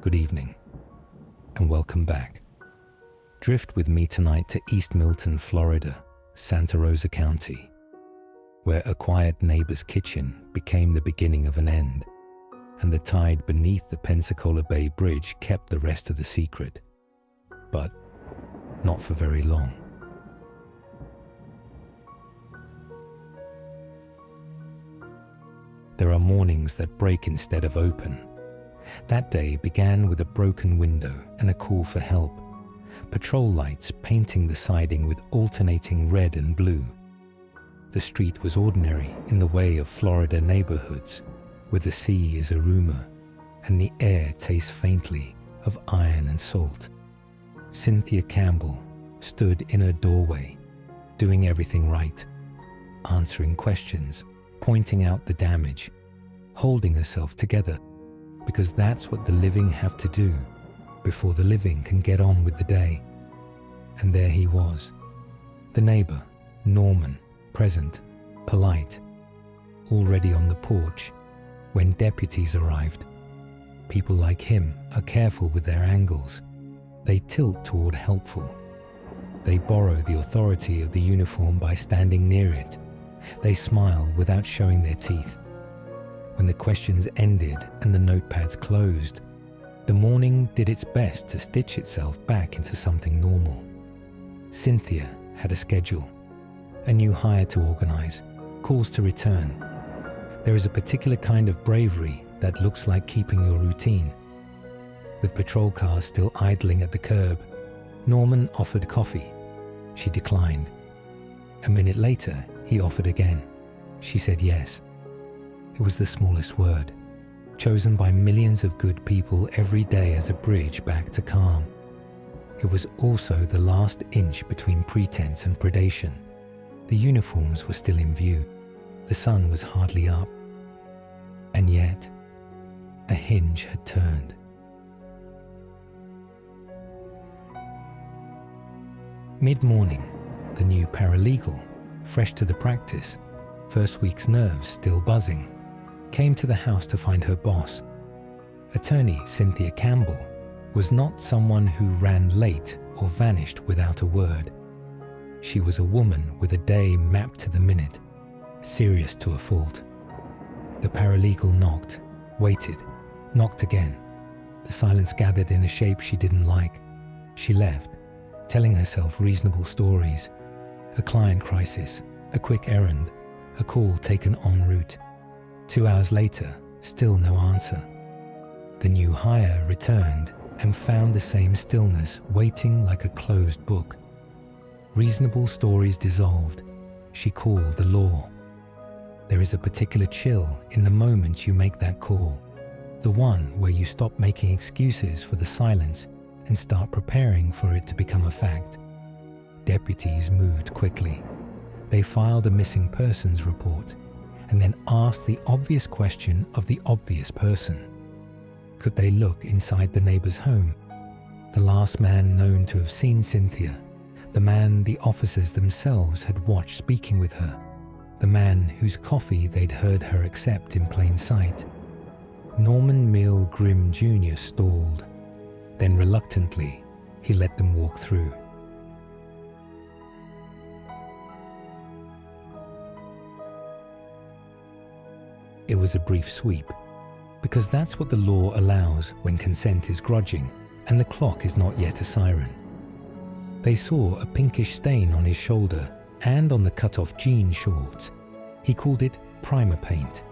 Good evening, and welcome back. Drift with me tonight to East Milton, Florida, Santa Rosa County, where a quiet neighbor's kitchen became the beginning of an end, and the tide beneath the Pensacola Bay Bridge kept the rest of the secret. But not for very long. There are mornings that break instead of open. That day began with a broken window and a call for help. Patrol lights painting the siding with alternating red and blue. The street was ordinary in the way of Florida neighborhoods, where the sea is a rumor and the air tastes faintly of iron and salt. Cynthia Campbell stood in her doorway, doing everything right, answering questions, pointing out the damage, holding herself together, because that's what the living have to do before the living can get on with the day. And there he was, the neighbor, Norman, present, polite, already on the porch when deputies arrived. People like him are careful with their angles. They tilt toward helpful. They borrow the authority of the uniform by standing near it. They smile without showing their teeth. When the questions ended and the notepads closed, the morning did its best to stitch itself back into something normal. Cynthia had a schedule, a new hire to organize, calls to return. There is a particular kind of bravery that looks like keeping your routine. With patrol cars still idling at the curb, Norman offered coffee. She declined. A minute later, he offered again. She said yes. It was the smallest word, chosen by millions of good people every day as a bridge back to calm. It was also the last inch between pretense and predation. The uniforms were still in view. The sun was hardly up. And yet, a hinge had turned. Mid-morning, the new paralegal, fresh to the practice, first week's nerves still buzzing, came to the house to find her boss. Attorney Cynthia Campbell was not someone who ran late or vanished without a word. She was a woman with a day mapped to the minute, serious to a fault. The paralegal knocked, waited, knocked again. The silence gathered in a shape she didn't like. She left, telling herself reasonable stories. A client crisis, a quick errand, a call taken en route. 2 hours later, still no answer. The new hire returned and found the same stillness waiting like a closed book. Reasonable stories dissolved. She called the law. There is a particular chill in the moment you make that call, the one where you stop making excuses for the silence and start preparing for it to become a fact. Deputies moved quickly. They filed a missing persons report and then asked the obvious question of the obvious person. Could they look inside the neighbor's home? The last man known to have seen Cynthia, the man the officers themselves had watched speaking with her, the man whose coffee they'd heard her accept in plain sight. Norman Mearle Grim Jr. stalled. Then reluctantly, he let them walk through. It was a brief sweep, because that's what the law allows when consent is grudging and the clock is not yet a siren. They saw a pinkish stain on his shoulder and on the cut-off jean shorts. He called it primer paint.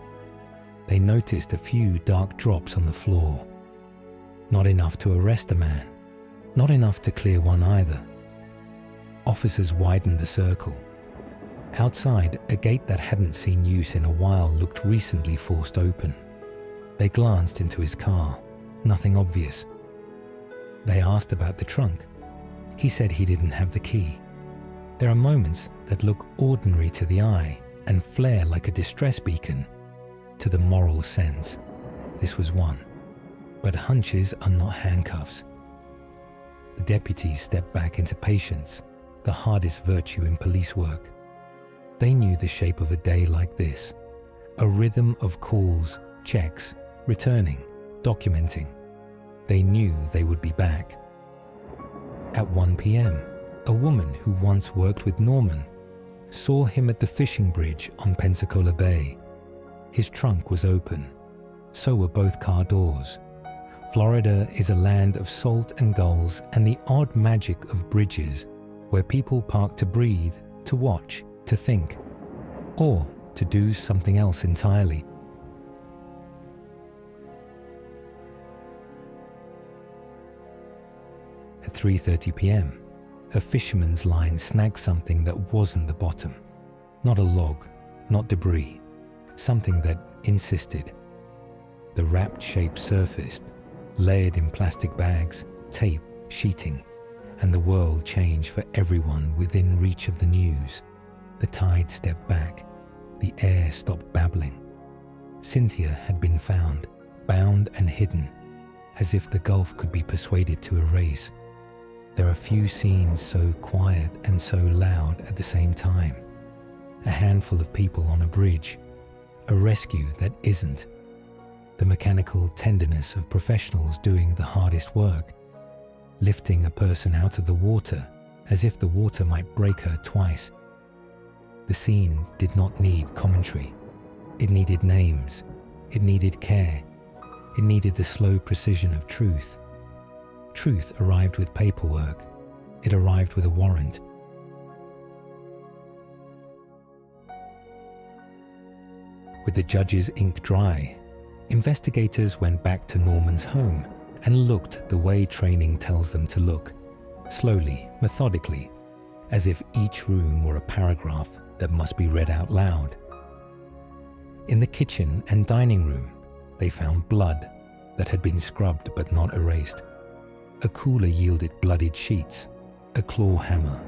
They noticed a few dark drops on the floor. Not enough to arrest a man, not enough to clear one either. Officers widened the circle. Outside, a gate that hadn't seen use in a while looked recently forced open. They glanced into his car. Nothing obvious. They asked about the trunk. He said he didn't have the key. There are moments that look ordinary to the eye and flare like a distress beacon. To the moral sense, this was one. But hunches are not handcuffs. The deputies stepped back into patience, the hardest virtue in police work. They knew the shape of a day like this, a rhythm of calls, checks, returning, documenting. They knew they would be back. At 1 p.m., a woman who once worked with Norman saw him at the fishing bridge on Pensacola Bay. His trunk was open. So were both car doors. Florida is a land of salt and gulls and the odd magic of bridges where people park to breathe, to watch, to think, or to do something else entirely. At 3:30 p.m., a fisherman's line snagged something that wasn't the bottom. Not a log, not debris, something that insisted. The wrapped shape surfaced, layered in plastic bags, tape, sheeting, and the world changed for everyone within reach of the news. The tide stepped back. The air stopped babbling. Cynthia had been found, bound and hidden, as if the gulf could be persuaded to erase. There are few scenes so quiet and so loud at the same time. A handful of people on a bridge, a rescue that isn't, the mechanical tenderness of professionals doing the hardest work, lifting a person out of the water as if the water might break her twice. The scene did not need commentary. It needed names. It needed care. It needed the slow precision of truth. Truth arrived with paperwork. It arrived with a warrant. With the judge's ink dry, investigators went back to Norman's home and looked the way training tells them to look, slowly, methodically, as if each room were a paragraph that must be read out loud. In the kitchen and dining room, they found blood that had been scrubbed but not erased. A cooler yielded bloodied sheets, a claw hammer,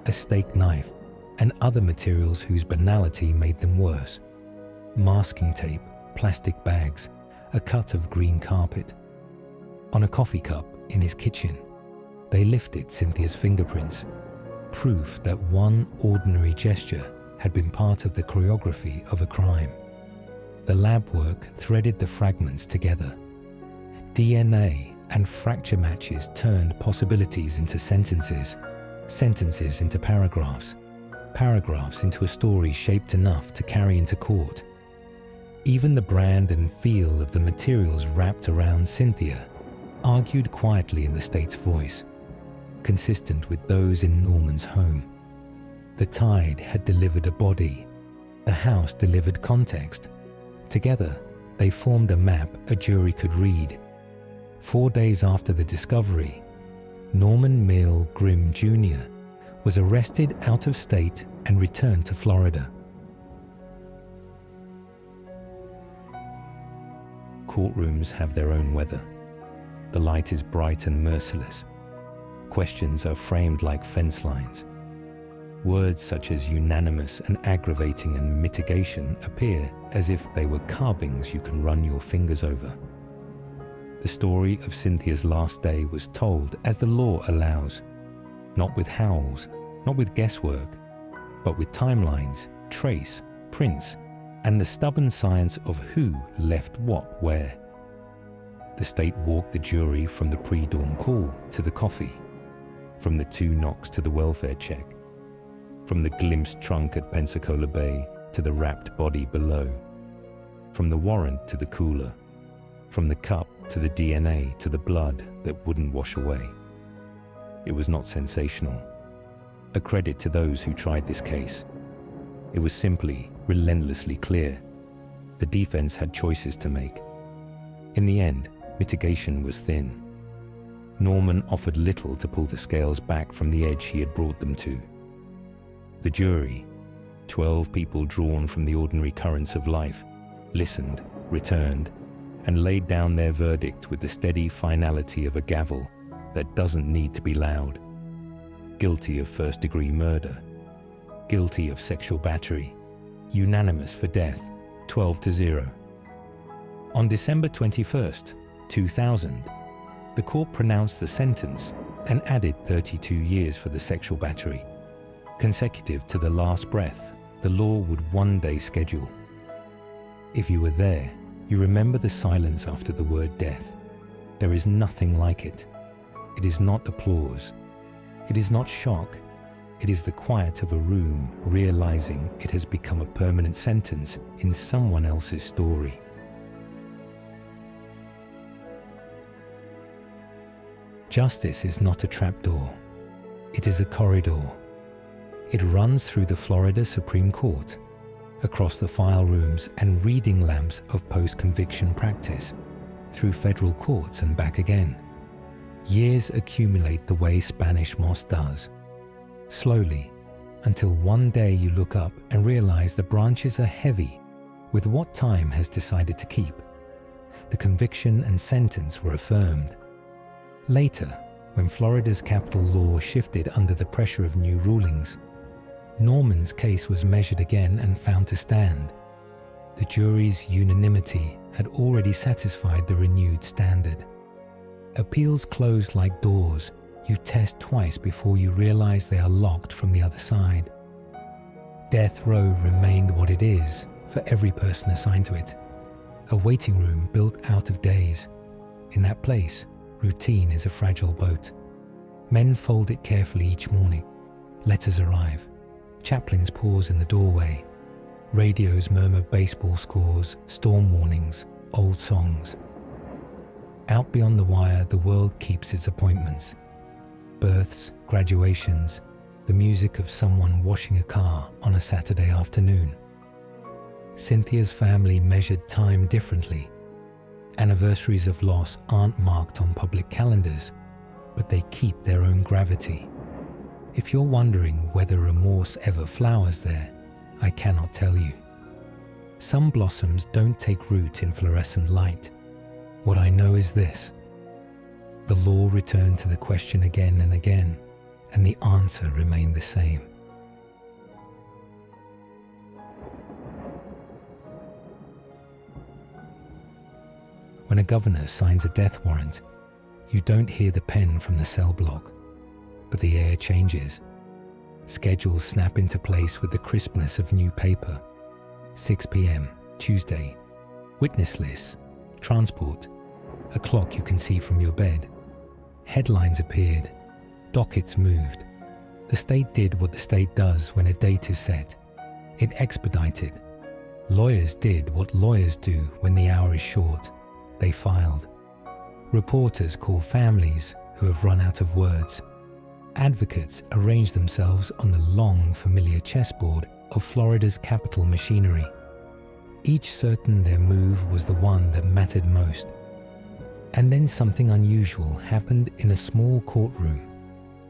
a steak knife, and other materials whose banality made them worse. Masking tape, plastic bags, a cut of green carpet. On a coffee cup in his kitchen, they lifted Cynthia's fingerprints, proof that one ordinary gesture had been part of the choreography of a crime. The lab work threaded the fragments together. DNA and fracture matches turned possibilities into sentences, sentences into paragraphs, paragraphs into a story shaped enough to carry into court. Even the brand and feel of the materials wrapped around Cynthia argued quietly in the state's voice, consistent with those in Norman's home. The tide had delivered a body. The house delivered context. Together, they formed a map a jury could read. 4 days after the discovery, Norman Mearle Grim Jr. was arrested out of state and returned to Florida. Courtrooms have their own weather. The light is bright and merciless. Questions are framed like fence lines. Words such as unanimous and aggravating and mitigation appear as if they were carvings you can run your fingers over. The story of Cynthia's last day was told as the law allows, not with howls, not with guesswork, but with timelines, trace, prints, and the stubborn science of who left what where. The state walked the jury from the pre-dawn call to the coffee, from the 2 knocks to the welfare check, from the glimpsed trunk at Pensacola Bay to the wrapped body below, from the warrant to the cooler, from the cup to the DNA to the blood that wouldn't wash away. It was not sensational. A credit to those who tried this case. It was simply relentlessly clear. The defense had choices to make. In the end, mitigation was thin. Norman offered little to pull the scales back from the edge he had brought them to. The jury, 12 people drawn from the ordinary currents of life, listened, returned, and laid down their verdict with the steady finality of a gavel that doesn't need to be loud. Guilty of first-degree murder. Guilty of sexual battery. Unanimous for death, 12-0. On December 21st, 2000, the court pronounced the sentence and added 32 years for the sexual battery. Consecutive to the last breath, the law would one day schedule. If you were there, you remember the silence after the word death. There is nothing like it. It is not applause. It is not shock. It is the quiet of a room realizing it has become a permanent sentence in someone else's story. Justice is not a trapdoor. It is a corridor. It runs through the Florida Supreme Court, across the file rooms and reading lamps of post-conviction practice, through federal courts and back again. Years accumulate the way Spanish moss does. Slowly, until one day you look up and realize the branches are heavy with what time has decided to keep. The conviction and sentence were affirmed. Later, when Florida's capital law shifted under the pressure of new rulings, Norman's case was measured again and found to stand. The jury's unanimity had already satisfied the renewed standard. Appeals close like doors. You test twice before you realize they are locked from the other side. Death row remained what it is for every person assigned to it. A waiting room built out of days. In that place, routine is a fragile boat. Men fold it carefully each morning. Letters arrive. Chaplains pause in the doorway. Radios murmur baseball scores, storm warnings, old songs. Out beyond the wire, the world keeps its appointments. Births, graduations, the music of someone washing a car on a Saturday afternoon. Cynthia's family measured time differently. Anniversaries of loss aren't marked on public calendars, but they keep their own gravity. If you're wondering whether remorse ever flowers there, I cannot tell you. Some blossoms don't take root in fluorescent light. What I know is this: the law returned to the question again and again, and the answer remained the same. When a governor signs a death warrant, you don't hear the pen from the cell block, but the air changes. Schedules snap into place with the crispness of new paper. 6 p.m., Tuesday. Witness lists, transport, a clock you can see from your bed. Headlines appeared, dockets moved. The state did what the state does when a date is set. It expedited. Lawyers did what lawyers do when the hour is short. They filed. Reporters call families who have run out of words. Advocates arrange themselves on the long, familiar chessboard of Florida's capital machinery, each certain their move was the one that mattered most. And then something unusual happened in a small courtroom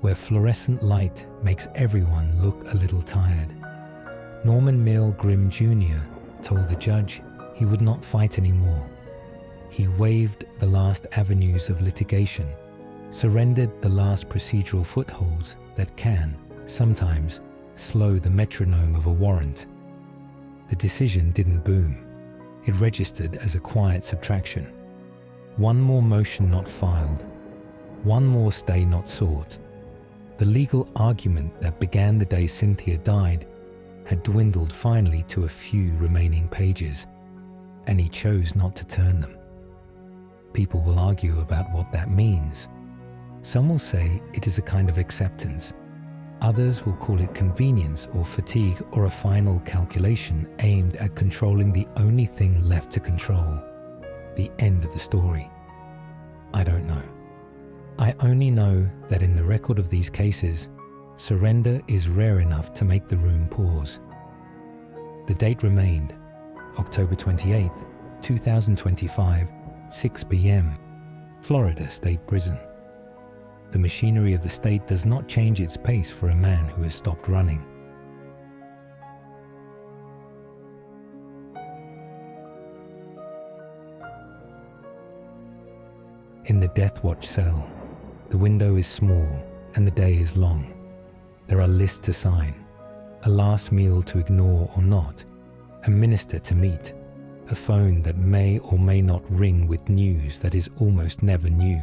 where fluorescent light makes everyone look a little tired. Mearle Grim Jr. told the judge he would not fight anymore. He waived the last avenues of litigation, surrendered the last procedural footholds that can, sometimes, slow the metronome of a warrant. The decision didn't boom. It registered as a quiet subtraction. One more motion not filed. One more stay not sought. The legal argument that began the day Cynthia died had dwindled finally to a few remaining pages, and he chose not to turn them. People will argue about what that means. Some will say it is a kind of acceptance. Others will call it convenience or fatigue or a final calculation aimed at controlling the only thing left to control, the end of the story. I don't know. I only know that in the record of these cases, surrender is rare enough to make the room pause. The date remained, October 28th, 2025, 6 p.m., Florida State Prison. The machinery of the state does not change its pace for a man who has stopped running. In the death watch cell, the window is small and the day is long. There are lists to sign, a last meal to ignore or not, a minister to meet, a phone that may or may not ring with news that is almost never new.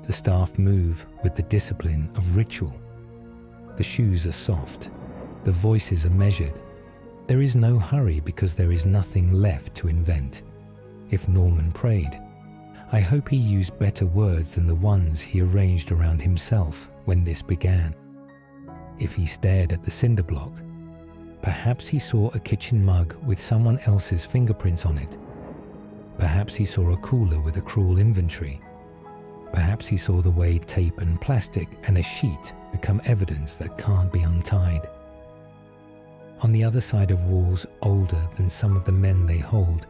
The staff move with the discipline of ritual. The shoes are soft. The voices are measured. There is no hurry because there is nothing left to invent. If Norman prayed, I hope he used better words than the ones he arranged around himself when this began. If he stared at the cinder block, perhaps he saw a kitchen mug with someone else's fingerprints on it. Perhaps he saw a cooler with a cruel inventory. Perhaps he saw the way tape and plastic and a sheet become evidence that can't be untied. On the other side of walls older than some of the men they hold,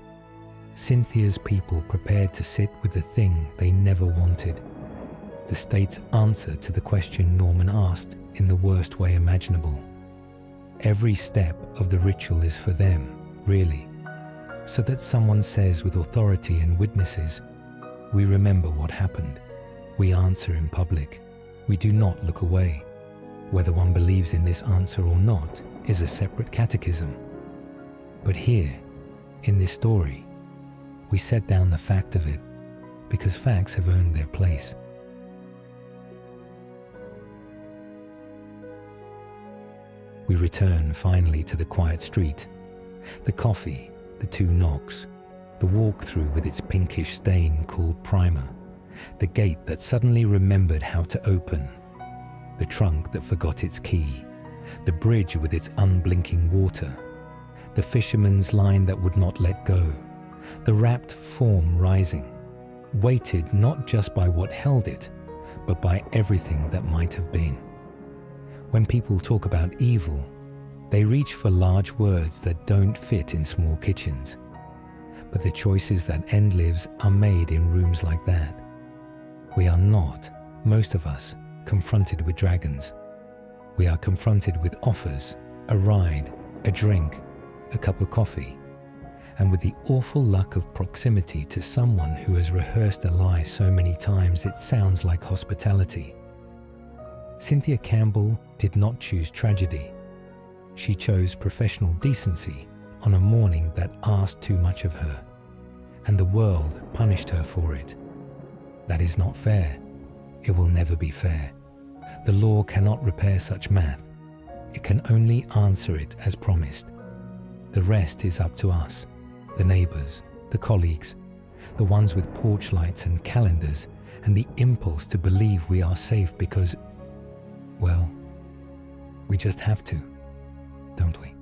Cynthia's people prepared to sit with the thing they never wanted. The state's answer to the question Norman asked in the worst way imaginable. Every step of the ritual is for them, really, so that someone says with authority and witnesses, we remember what happened. We answer in public. We do not look away. Whether one believes in this answer or not is a separate catechism. But here, in this story, we set down the fact of it because facts have earned their place. We return finally to the quiet street. The coffee, the 2 knocks, the walk-through with its pinkish stain called primer, the gate that suddenly remembered how to open, the trunk that forgot its key, the bridge with its unblinking water, the fisherman's line that would not let go, the wrapped form rising, weighted not just by what held it, but by everything that might have been. When people talk about evil, they reach for large words that don't fit in small kitchens. But the choices that end lives are made in rooms like that. We are not, most of us, confronted with dragons. We are confronted with offers, a ride, a drink, a cup of coffee, and with the awful luck of proximity to someone who has rehearsed a lie so many times it sounds like hospitality. Cynthia Campbell did not choose tragedy. She chose professional decency on a morning that asked too much of her, and the world punished her for it. That is not fair. It will never be fair. The law cannot repair such math. It can only answer it as promised. The rest is up to us, the neighbors, the colleagues, the ones with porch lights and calendars, and the impulse to believe we are safe because, well, we just have to, don't we?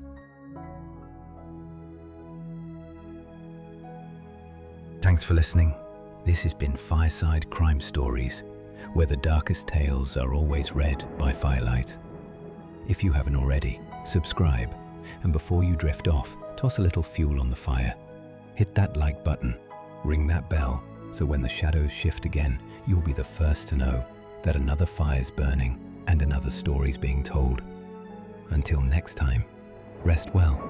Thanks for listening. This has been Fireside Crime Stories, where the darkest tales are always read by firelight. If you haven't already, subscribe, and before you drift off, toss a little fuel on the fire. Hit that like button, ring that bell, so when the shadows shift again, you'll be the first to know that another fire's burning and another story's being told. Until next time, rest well.